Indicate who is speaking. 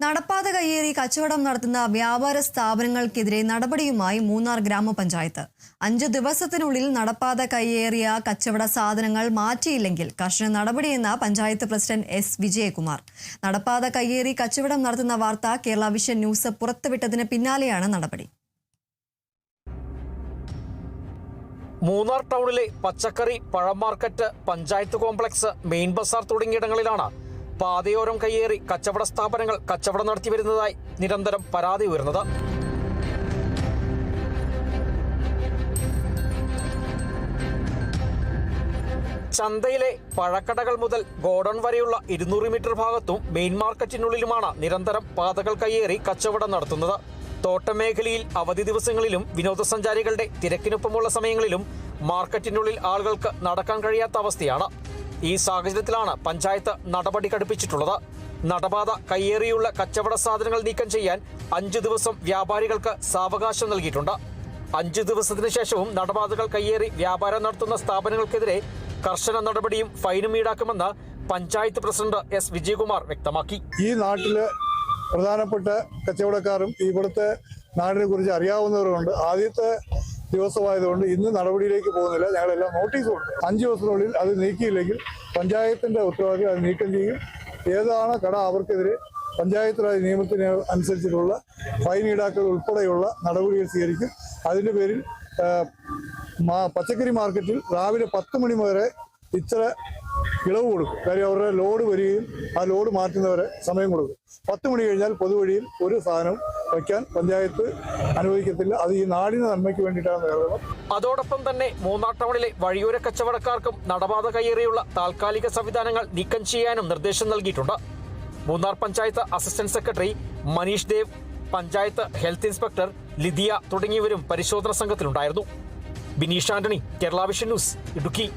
Speaker 1: നടപ്പാത കയ്യേറി കച്ചവടം നടത്തുന്ന വ്യാപാര സ്ഥാപനങ്ങൾക്കെതിരെ നടപടിയുമായി മൂന്നാർ ഗ്രാമപഞ്ചായത്ത്. 5 ദിവസത്തിനുള്ളിൽ നടപ്പാത കയ്യേറിയ കച്ചവട സാധനങ്ങൾ മാറ്റിയില്ലെങ്കിൽ കർശന നടപടിയെന്ന പഞ്ചായത്ത് പ്രസിഡന്റ് എസ് വിജയകുമാർ. നടപ്പാത കയ്യേറി കച്ചവടം നടത്തുന്ന വാർത്ത കേരള വിഷൻ ന്യൂസ് പുറത്തുവിട്ടതിന് പിന്നാലെയാണ് നടപടി.
Speaker 2: മൂന്നാർ ടൗണിലെ പച്ചക്കറി, പഴം മാർക്കറ്റ്, പഞ്ചായത്ത് കോംപ്ലക്സ്, മെയിൻ ബസാർ തുടങ്ങിയിടങ്ങളിലാണ് പാതയോരം കയ്യേറി കച്ചവട സ്ഥാപനങ്ങൾ കച്ചവടം നടത്തി വരുന്നതായി നിരന്തരം പരാതി ഉയർന്നത്. ചന്തയിലെ പഴക്കടകൾ മുതൽ ഗോഡൌൺ വരെയുള്ള 200 മീറ്റർ ഭാഗത്തും മെയിൻ മാർക്കറ്റിനുള്ളിലുമാണ് നിരന്തരം പാതകൾ കയ്യേറി കച്ചവടം നടത്തുന്നത്. തോട്ടമേഖലയിൽ അവധി ദിവസങ്ങളിലും വിനോദസഞ്ചാരികളുടെ തിരക്കിനൊപ്പമുള്ള സമയങ്ങളിലും മാർക്കറ്റിനുള്ളിൽ ആളുകൾക്ക് നടക്കാൻ കഴിയാത്ത അവസ്ഥയാണ്. ഈ സാഹചര്യത്തിലാണ് പഞ്ചായത്ത് നടപടി കടുപ്പിച്ചിട്ടുള്ളത്. നടപാത കയ്യേറിയുള്ള കച്ചവട സാധനങ്ങൾ നീക്കം ചെയ്യാൻ 5 ദിവസം വ്യാപാരികൾക്ക് സാവകാശം നൽകിയിട്ടുണ്ട്. 5 ദിവസത്തിന് ശേഷവും നടപാതകൾ കയ്യേറി വ്യാപാരം നടത്തുന്ന സ്ഥാപനങ്ങൾക്കെതിരെ കർശന നടപടിയും ഫൈനും ഈടാക്കുമെന്ന് പഞ്ചായത്ത് പ്രസിഡന്റ് എസ് വിജയകുമാർ വ്യക്തമാക്കി.
Speaker 3: ഈ നാട്ടിലെ പ്രധാനപ്പെട്ട കച്ചവടക്കാരും ഇവിടുത്തെ നാടിനെ കുറിച്ച് അറിയാവുന്നവരുമുണ്ട്. ആദ്യത്തെ ദിവസമായതുകൊണ്ട് ഇന്ന് നടപടിയിലേക്ക് പോകുന്നില്ല. ഞങ്ങളെല്ലാം നോട്ടീസ് കൊടുത്തു. 5 ദിവസത്തിനുള്ളിൽ അത് നീക്കിയില്ലെങ്കിൽ പഞ്ചായത്തിന്റെ ഉത്തരവാദി അത് നീക്കം ചെയ്യും. ഏതാണ് കട അവർക്കെതിരെ പഞ്ചായത്ത് രാജ് നിയമത്തിന് അനുസരിച്ചിട്ടുള്ള ഫൈൻ ഈടാക്കൽ ഉൾപ്പെടെയുള്ള നടപടികൾ സ്വീകരിക്കും. അതിന്റെ പേരിൽ പച്ചക്കറി മാർക്കറ്റിൽ രാവിലെ 10 മണി വരെ ഇത്ര ഇളവ് കൊടുക്കും. കാര്യം അവരുടെ ലോഡ് വരികയും ആ ലോഡ് മാറ്റുന്നവരെ സമയം കൊടുക്കും. 10 മണി കഴിഞ്ഞാൽ പൊതുവഴിയിൽ ഒരു സാധനം വയ്ക്കാൻ പഞ്ചായത്ത് അനുവദിക്കത്തില്ല. അത് ഈ നാടിന് നന്മയ്ക്ക് വേണ്ടിയിട്ടാണ് നേരിടുന്നത്.
Speaker 2: അതോടൊപ്പം തന്നെ മൂന്നാർ ടൗണിലെ വഴിയോര കച്ചവടക്കാർക്കും നടപാത കയ്യേറിയുള്ള താൽക്കാലിക സംവിധാനങ്ങൾ നീക്കം ചെയ്യാനും നിർദ്ദേശം നൽകിയിട്ടുണ്ട്. Munnar panchayat assistant secretary Maneesh Dev, panchayat health inspector Lidiya തുടങ്ങിയവരും പരിശോധന സംഘത്തിലുണ്ടായിരുന്നു. Bineesh Antony, Kerala Vision News, Idukki.